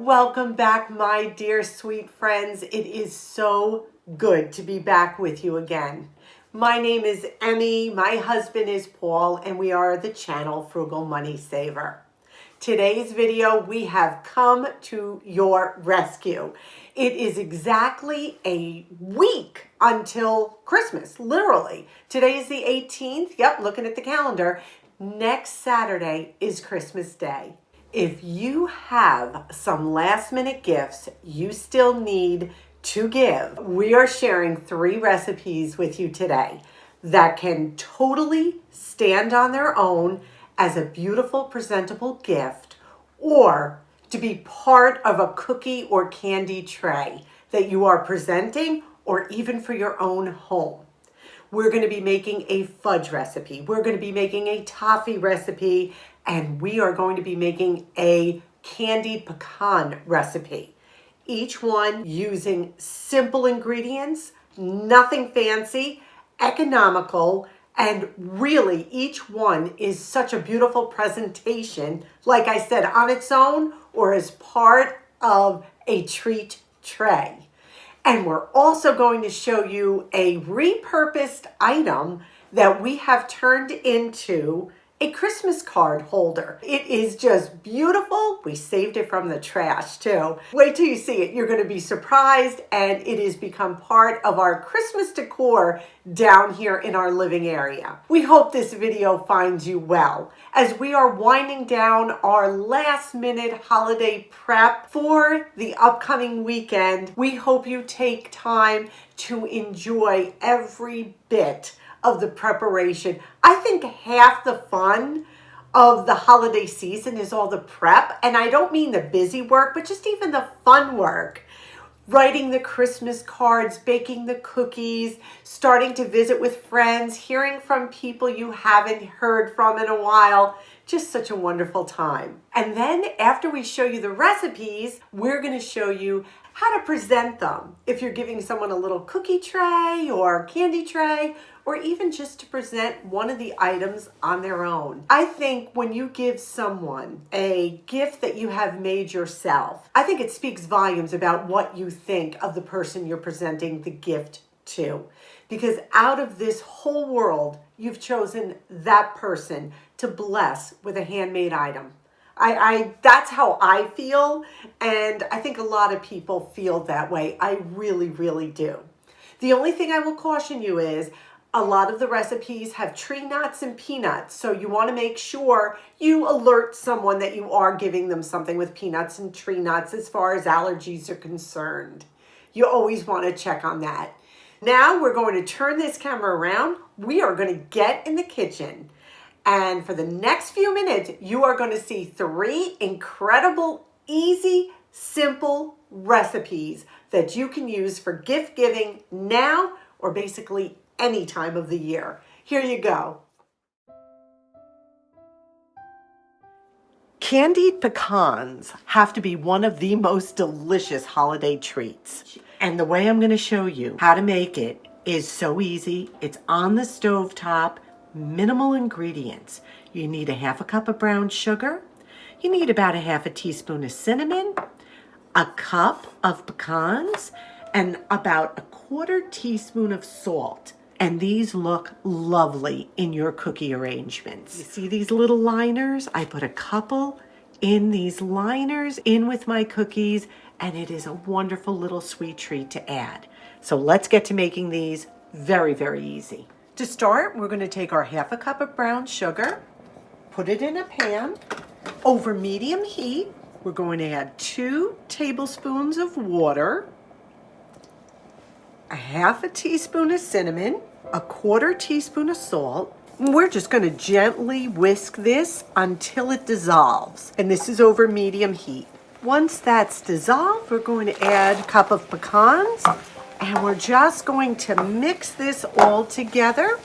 Welcome back, my dear sweet friends. It is so good to be back with you again. My name is Emmy, my husband is Paul, and we are the channel Frugal Money Saver. Today's video, we have come to your rescue. It is exactly a week until Christmas, literally. Today is the 18th. Yep, looking at the calendar. Next Saturday is Christmas Day. If you have some last minute gifts you still need to give, we are sharing 3 recipes with you today that can totally stand on their own as a beautiful, presentable gift, or to be part of a cookie or candy tray that you are presenting, or even for your own home. We're going to be making a fudge recipe. We're going to be making a toffee recipe, and we are going to be making a candied pecan recipe. Each one using simple ingredients, nothing fancy, economical, and really each one is such a beautiful presentation, like I said, on its own or as part of a treat tray. And we're also going to show you a repurposed item that we have turned into a Christmas card holder. It is just beautiful. We saved it from the trash too. Wait till you see it. You're going to be surprised, and it has become part of our Christmas decor down here in our living area. We hope this video finds you well as we are winding down our last minute holiday prep for the upcoming weekend. We hope you take time to enjoy every bit of the preparation. I think half the fun of the holiday season is all the prep, and I don't mean the busy work, but just even the fun work. Writing the Christmas cards, baking the cookies, starting to visit with friends, hearing from people you haven't heard from in a while. Just such a wonderful time. And then after we show you the recipes, we're going to show you how to present them. If you're giving someone a little cookie tray or candy tray, or even just to present one of the items on their own. I think when you give someone a gift that you have made yourself, I think it speaks volumes about what you think of the person you're presenting the gift to. Because out of this whole world, you've chosen that person to bless with a handmade item. That's how I feel, and I think a lot of people feel that way. I really, really do. The only thing I will caution you is a lot of the recipes have tree nuts and peanuts, so you want to make sure you alert someone that you are giving them something with peanuts and tree nuts as far as allergies are concerned. You always want to check on that. Now we're going to turn this camera around. We are going to get in the kitchen. And for the next few minutes, you are going to see 3 incredible, easy, simple recipes that you can use for gift giving now or basically any time of the year. Here you go. Candied pecans have to be one of the most delicious holiday treats. And the way I'm going to show you how to make it is so easy. It's on the stove top. Minimal ingredients. You need a 1/2 cup of brown sugar. You need about a 1/2 teaspoon of cinnamon, a cup of pecans, and about a 1/4 teaspoon of salt. And these look lovely in your cookie arrangements. You see these little liners? I put a couple in these liners in with my cookies, and it is a wonderful little sweet treat to add. So let's get to making these. Very, very easy. To start, we're going to take our 1/2 cup of brown sugar, put it in a pan. Over medium heat, we're going to add 2 tablespoons of water, a 1/2 teaspoon of cinnamon, a 1/4 teaspoon of salt. And we're just going to gently whisk this until it dissolves. And this is over medium heat. Once that's dissolved, we're going to add a cup of pecans. And we're just going to mix this all together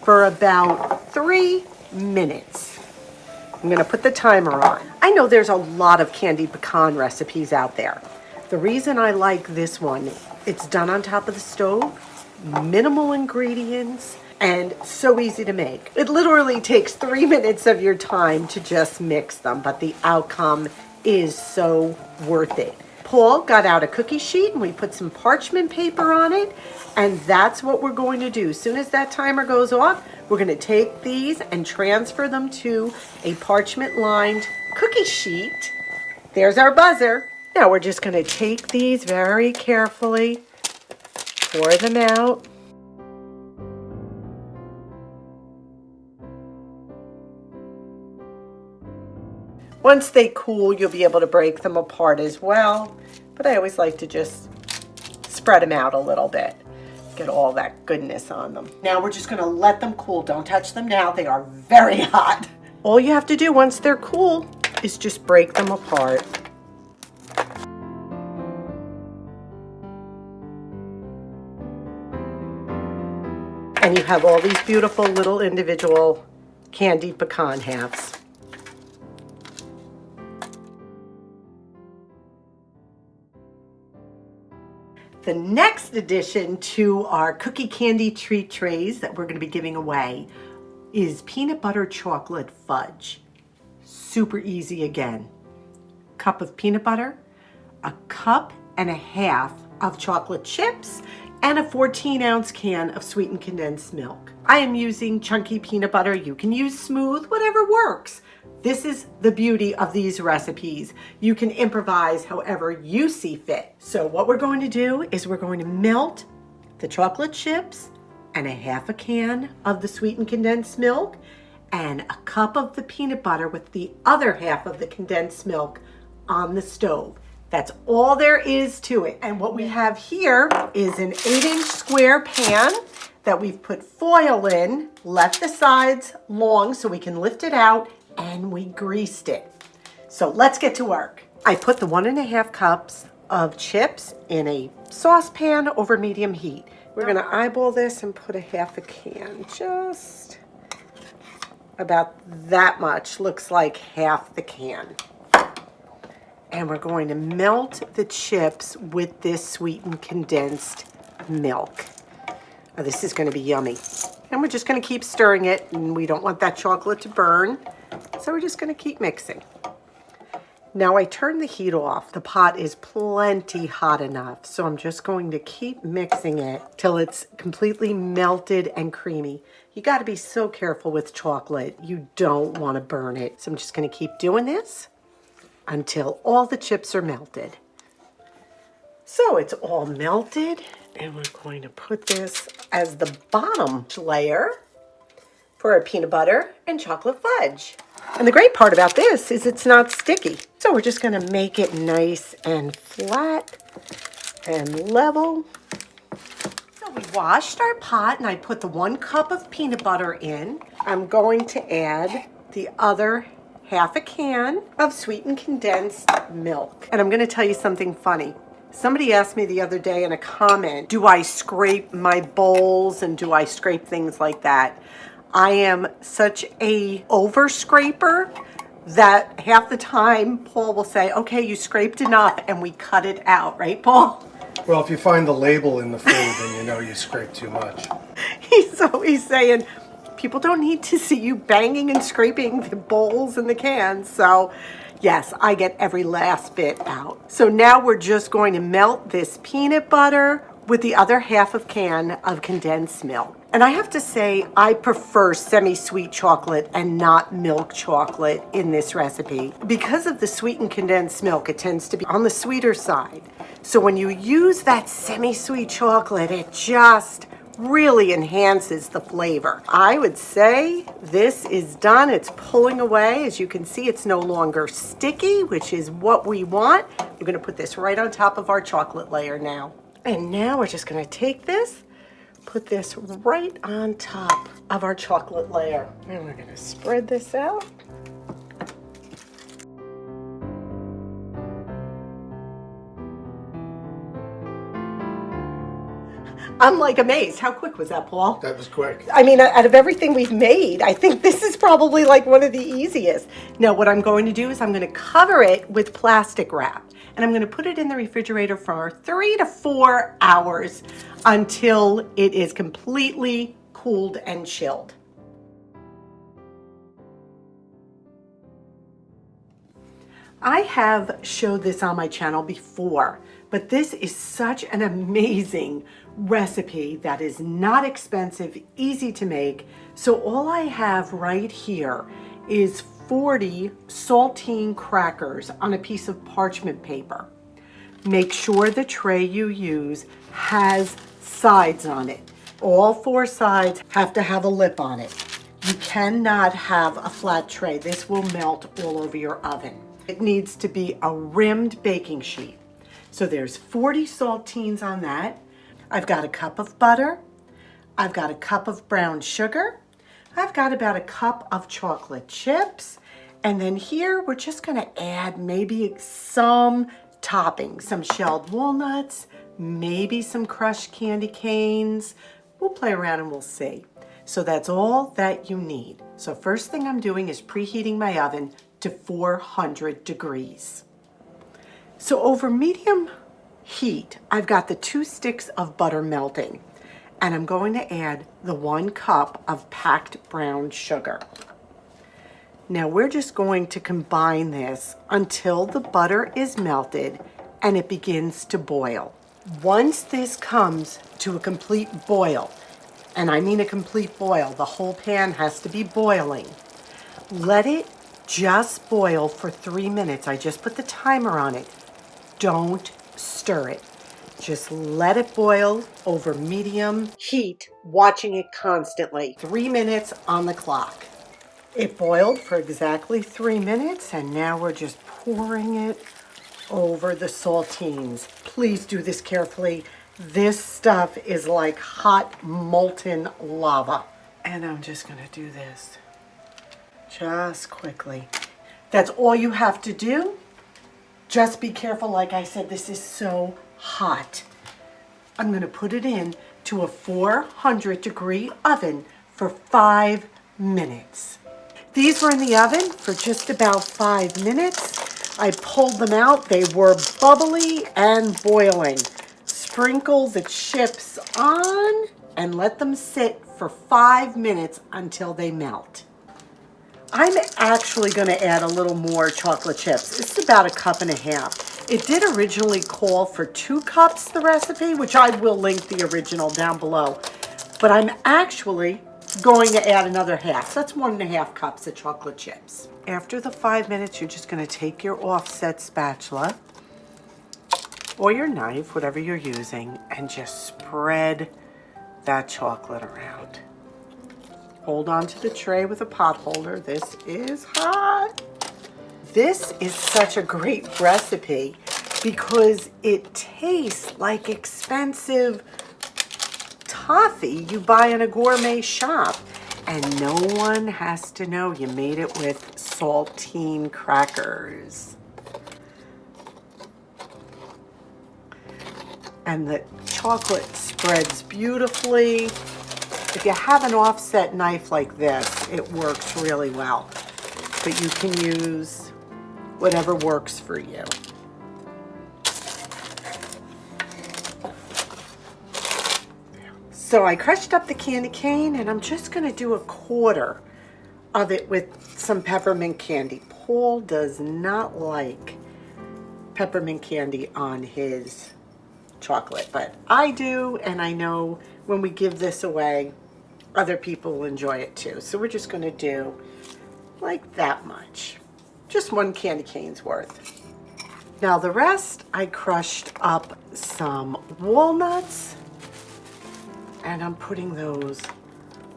for about 3 minutes. I'm going to put the timer on. I know there's a lot of candied pecan recipes out there. The reason I like this one, it's done on top of the stove, minimal ingredients, and so easy to make. It literally takes 3 minutes of your time to just mix them, but the outcome is so worth it. Paul got out a cookie sheet and we put some parchment paper on it, and that's what we're going to do. As soon as that timer goes off, we're going to take these and transfer them to a parchment lined cookie sheet. There's our buzzer. Now we're just going to take these very carefully, pour them out. Once they cool, you'll be able to break them apart as well. But I always like to just spread them out a little bit. Get all that goodness on them. Now we're just going to let them cool. Don't touch them now. They are very hot. All you have to do once they're cool is just break them apart. And you have all these beautiful little individual candied pecan halves. The next addition to our cookie candy treat trays that we're going to be giving away is peanut butter chocolate fudge. Super easy again. Cup of peanut butter, a cup and a half of chocolate chips, and a 14-ounce can of sweetened condensed milk. I am using chunky peanut butter. You can use smooth, whatever works. This is the beauty of these recipes. You can improvise however you see fit. So what we're going to do is we're going to melt the chocolate chips and a half a can of the sweetened condensed milk and a cup of the peanut butter with the other half of the condensed milk on the stove. That's all there is to it. And what we have here is an 8-inch square pan that we've put foil in, left the sides long so we can lift it out, and we greased it. So let's get to work. I put the 1.5 cups of chips in a saucepan over medium heat. We're gonna eyeball this and put a half a can, just about that much, looks like half the can. And we're going to melt the chips with this sweetened condensed milk. Oh, this is gonna be yummy. And we're just gonna keep stirring it, and we don't want that chocolate to burn. So we're just going to keep mixing. Now I turn the heat off. The pot is plenty hot enough. So I'm just going to keep mixing it till it's completely melted and creamy. You got to be so careful with chocolate. You don't want to burn it. So I'm just going to keep doing this until all the chips are melted. So it's all melted, and we're going to put this as the bottom layer for our peanut butter and chocolate fudge. And the great part about this is it's not sticky. So we're just gonna make it nice and flat and level. So we washed our pot and I put the 1 cup of peanut butter in. I'm going to add the other half a can of sweetened condensed milk. And I'm gonna tell you something funny. Somebody asked me the other day in a comment, do I scrape my bowls and do I scrape things like that? I am such a over scraper that half the time Paul will say, okay, you scraped enough, and we cut it out, right, Paul? Well, if you find the label in the food, then you know you scraped too much. He's always saying, people don't need to see you banging and scraping the bowls and the cans. So yes, I get every last bit out. So now we're just going to melt this peanut butter with the other half of can of condensed milk. And I have to say, I prefer semi-sweet chocolate and not milk chocolate in this recipe. Because of the sweetened condensed milk, it tends to be on the sweeter side. So when you use that semi-sweet chocolate, it just really enhances the flavor. I would say this is done. It's pulling away. As you can see, it's no longer sticky, which is what we want. We're gonna put this right on top of our chocolate layer now. And now we're just gonna take this, put this right on top of our chocolate layer. And we're gonna spread this out. I'm like amazed. How quick was that, Paul? That was quick. I mean, out of everything we've made, I think this is probably like one of the easiest. Now, what I'm going to do is I'm going to cover it with plastic wrap. And I'm going to put it in the refrigerator for 3 to 4 hours until it is completely cooled and chilled. I have showed this on my channel before, but this is such an amazing recipe that is not expensive, easy to make. So all I have right here is 40 saltine crackers on a piece of parchment paper. Make sure the tray you use has sides on it. All 4 sides have to have a lip on it. You cannot have a flat tray. This will melt all over your oven. It needs to be a rimmed baking sheet. So there's 40 saltines on that. I've got a cup of butter. I've got a cup of brown sugar. I've got about a cup of chocolate chips. And then here we're just gonna add maybe some toppings, some shelled walnuts, maybe some crushed candy canes. We'll play around and we'll see. So that's all that you need. So first thing I'm doing is preheating my oven to 400 degrees. So over medium heat, I've got the 2 sticks of butter melting, and I'm going to add the 1 cup of packed brown sugar. Now we're just going to combine this until the butter is melted and it begins to boil. Once this comes to a complete boil, and I mean a complete boil, the whole pan has to be boiling, let it just boil for 3 minutes. I just put the timer on it. Don't stir it. Just let it boil over medium heat, watching it constantly. 3 minutes on the clock. It boiled for exactly 3 minutes, and now we're just pouring it over the saltines. Please do this carefully. This stuff is like hot molten lava. And I'm just gonna do this just quickly. That's all you have to do. Just be careful, like I said, this is so hot. I'm gonna put it in to a 400 degree oven for 5 minutes. These were in the oven for just about 5 minutes. I pulled them out. They were bubbly and boiling. Sprinkle the chips on and let them sit for 5 minutes until they melt. I'm actually going to add a little more chocolate chips. It's about 1.5 cups. It did originally call for 2 cups, the recipe, which I will link the original down below. But I'm actually going to add another half. So that's 1.5 cups of chocolate chips. After the 5 minutes, you're just going to take your offset spatula or your knife, whatever you're using, and just spread that chocolate around. Hold on to the tray with a pot holder. This is hot. This is such a great recipe because it tastes like expensive toffee you buy in a gourmet shop. And no one has to know you made it with saltine crackers. And the chocolate spreads beautifully. If you have an offset knife like this, it works really well. But you can use whatever works for you. So I crushed up the candy cane, and I'm just going to do 1/4 of it with some peppermint candy. Paul does not like peppermint candy on his chocolate, but I do, and I know when we give this away, other people will enjoy it too. So we're just going to do like that much. Just 1 candy cane's worth. Now the rest, I crushed up some walnuts, and I'm putting those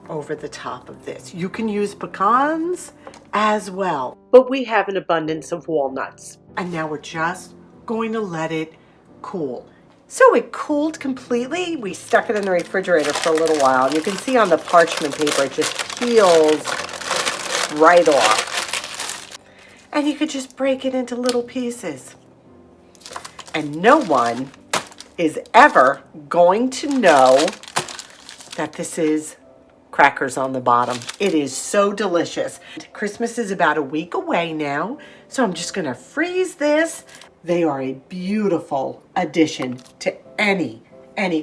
over the top of this. You can use pecans as well, but we have an abundance of walnuts. And now we're just going to let it cool. So it cooled completely. We stuck it in the refrigerator for a little while. You can see on the parchment paper, it just peels right off. And you could just break it into little pieces. And no one is ever going to know that this is crackers on the bottom. It is so delicious. Christmas is about a week away now, so I'm just gonna freeze this. They are a beautiful addition to any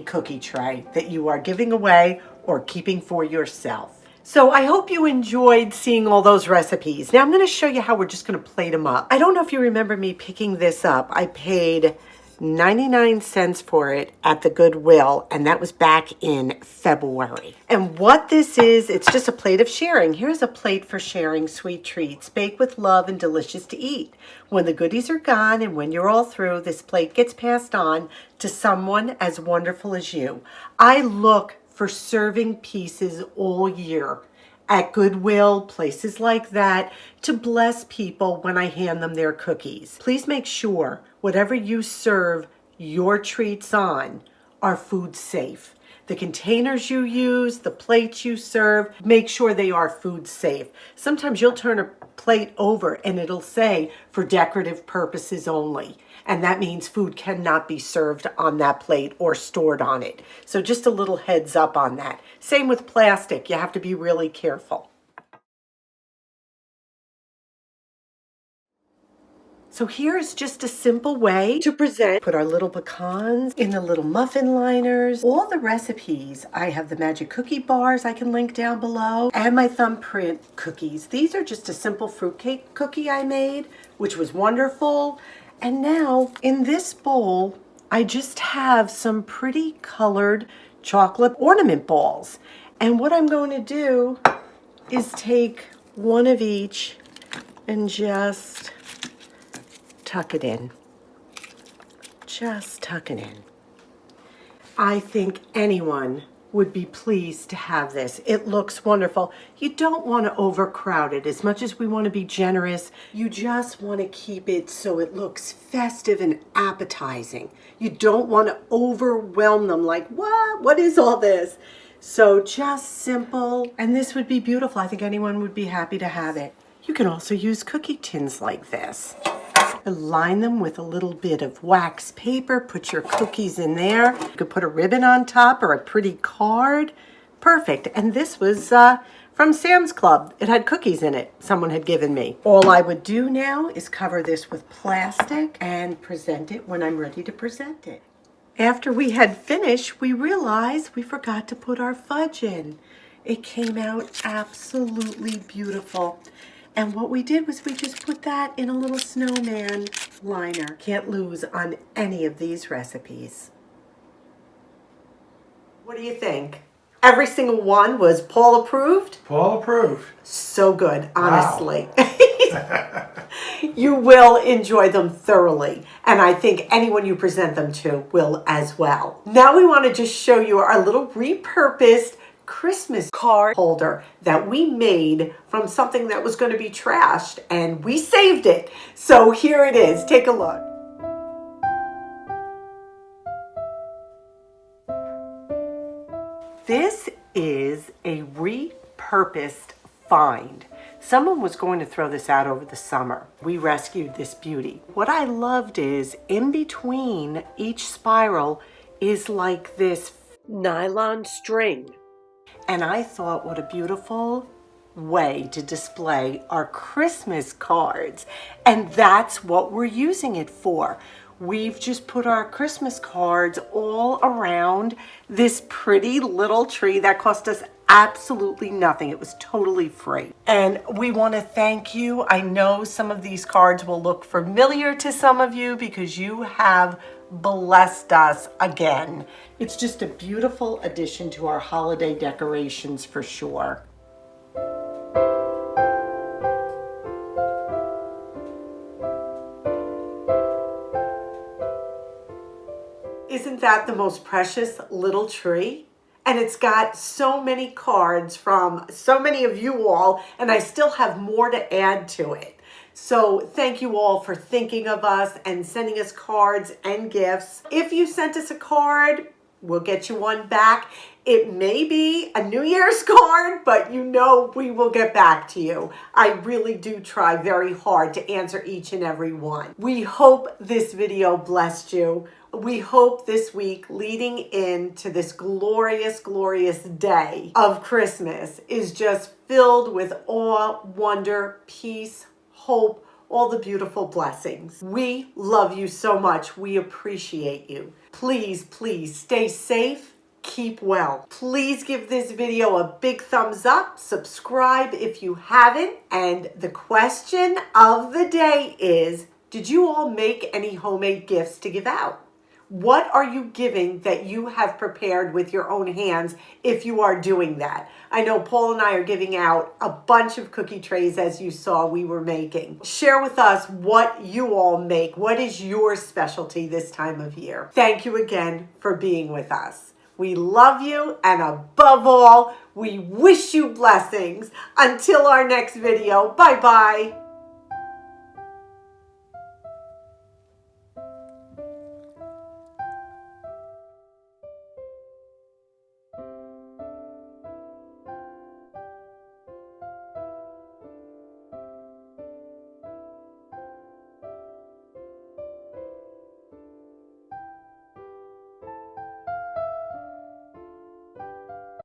cookie tray that you are giving away or keeping for yourself. So I hope you enjoyed seeing all those recipes. Now I'm going to show you how we're just going to plate them up. I don't know if you remember me picking this up. I paid 99 cents for it at the Goodwill, and that was back in February. And what this is, it's just a plate of sharing. Here's a plate for sharing sweet treats, baked with love and delicious to eat. When the goodies are gone and when you're all through, this plate gets passed on to someone as wonderful as you. I look for serving pieces all year at Goodwill, places like that, to bless people when I hand them their cookies. Please make sure whatever you serve your treats on are food safe. The containers you use, the plates you serve, make sure they are food safe. Sometimes you'll turn a plate over and it'll say for decorative purposes only. And that means food cannot be served on that plate or stored on it. So just a little heads up on that. Same with plastic. You have to be really careful. So here's just a simple way to present. Put our little pecans in the little muffin liners. All the recipes, I have the magic cookie bars I can link down below, and my thumbprint cookies. These are just a simple fruitcake cookie I made, which was wonderful. And now in this bowl, I just have some pretty colored chocolate ornament balls. And what I'm going to do is take one of each and just tuck it in. Just tuck it in. I think anyone would be pleased to have this. It looks wonderful. You don't want to overcrowd it. As much as we want to be generous, you just want to keep it so it looks festive and appetizing. You don't want to overwhelm them like, what is all this? So just simple, and this would be beautiful. I think anyone would be happy to have it. You can also use cookie tins like this. Line them with a little bit of wax paper, put your cookies in there. You could put a ribbon on top or a pretty card. Perfect. And this was from Sam's Club. It had cookies in it someone had given me. All I would do now is cover this with plastic and present it when I'm ready to present it. After we had finished, we realized we forgot to put our fudge in. It came out absolutely beautiful. And what we did was we just put that in a little snowman liner. Can't lose on any of these recipes. What do you think? Every single one was Paul approved? Paul approved. So good, honestly. Wow. You will enjoy them thoroughly. And I think anyone you present them to will as well. Now we want to just show you our little repurposed Christmas card holder that we made from something that was going to be trashed, and we saved it. So here it is. Take a look. This is a repurposed find. Someone was going to throw this out over the summer. We rescued this beauty. What I loved is in between each spiral is like this nylon string. And I thought, what a beautiful way to display our Christmas cards. And that's what we're using it for. We've just put our Christmas cards all around this pretty little tree that cost us absolutely nothing. It was totally free. And we want to thank you. I know some of these cards will look familiar to some of you because you have blessed us again. It's just a beautiful addition to our holiday decorations for sure. Isn't that the most precious little tree? And it's got so many cards from so many of you all, and I still have more to add to it. So thank you all for thinking of us and sending us cards and gifts. If you sent us a card, we'll get you one back. It may be a New Year's card, but you know we will get back to you. I really do try very hard to answer each and every one. We hope this video blessed you. We hope this week leading into this glorious, glorious day of Christmas is just filled with awe, wonder, peace, hope, all the beautiful blessings. We love you so much. We appreciate you. Please, please stay safe, keep well. Please give this video a big thumbs up, subscribe if you haven't, and the question of the day is, did you all make any homemade gifts to give out? What are you giving that you have prepared with your own hands if you are doing that? I know Paul and I are giving out a bunch of cookie trays as you saw we were making. Share with us what you all make. What is your specialty this time of year? Thank you again for being with us. We love you, and above all, we wish you blessings. Until our next video, bye-bye.